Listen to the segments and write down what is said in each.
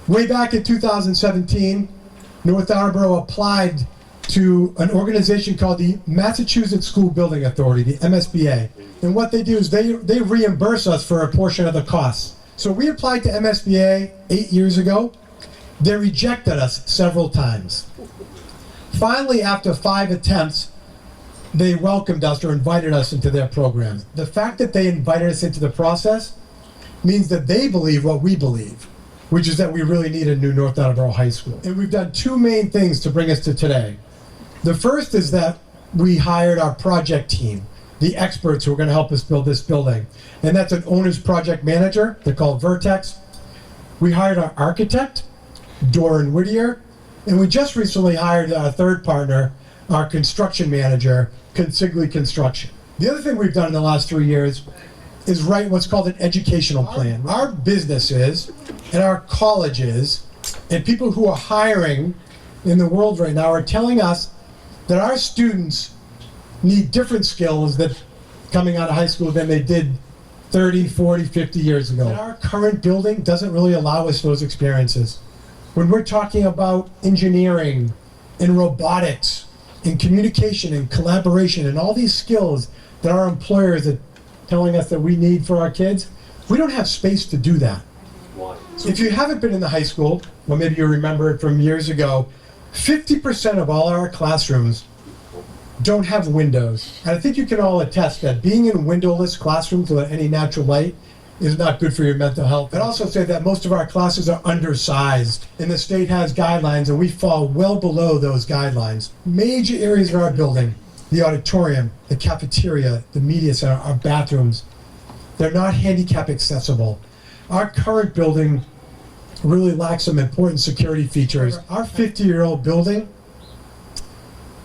Way back in 2017, North Attleboro applied to an organization called the Massachusetts School Building Authority, the MSBA. And what they do is they reimburse us for a portion of the costs. So we applied to MSBA 8 years ago. They rejected us several times. Finally, after 5 attempts, they welcomed us or invited us into their program. The fact that they invited us into the process means that they believe what we believe, which is that we really need a new North Attleboro High School. And we've done two main things to bring us to today. The first is that we hired our project team, the experts who are going to help us build this building. And that's an owner's project manager. They're called Vertex. We hired our architect, Doran Whittier, and we just recently hired our third partner, our construction manager, Consigli Construction. The other thing we've done in the last 3 years is write what's called an educational plan. Our businesses and our colleges and people who are hiring in the world right now are telling us that our students need different skills that coming out of high school than they did 30, 40, 50 years ago. And our current building doesn't really allow us those experiences. When we're talking about engineering and robotics and communication and collaboration and all these skills that our employers are telling us that we need for our kids, we don't have space to do that. Why? If you haven't been in the high school, well, maybe you remember it from years ago, 50% of all our classrooms don't have windows. And I think you can all attest that being in windowless classrooms without any natural light is not good for your mental health. I'd also say that most of our classes are undersized, and the state has guidelines, and we fall well below those guidelines. Major areas of our building, the auditorium, the cafeteria, the media center, our bathrooms, they're not handicap accessible. Our current building really lacks some important security features. Our 50-year-old building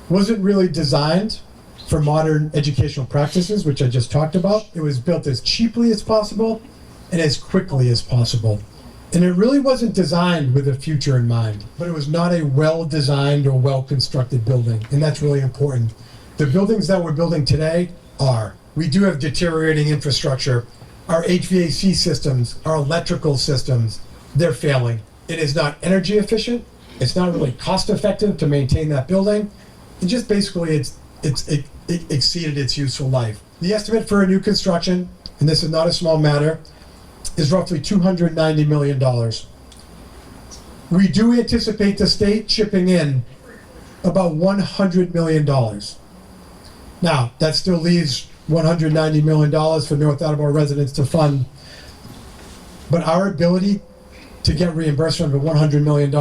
wasn't really designed for modern educational practices, which I just talked about. It was built as cheaply as possible and as quickly as possible. And it really wasn't designed with a future in mind, but it was not a well-designed or well-constructed building, and that's really important. The buildings that we're building today are. We do have deteriorating infrastructure. Our HVAC systems, our electrical systems, they're failing. It is not energy efficient. It's not really cost effective to maintain that building. And just basically it exceeded its useful life. The estimate for a new construction, and this is not a small matter, is roughly $290 million. We do anticipate the state chipping in about $100 million. Now, that still leaves $190 million for North Attleboro residents to fund, but our ability to get reimbursement of $100 million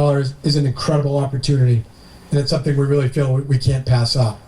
is an incredible opportunity, and it's something we really feel we can't pass up.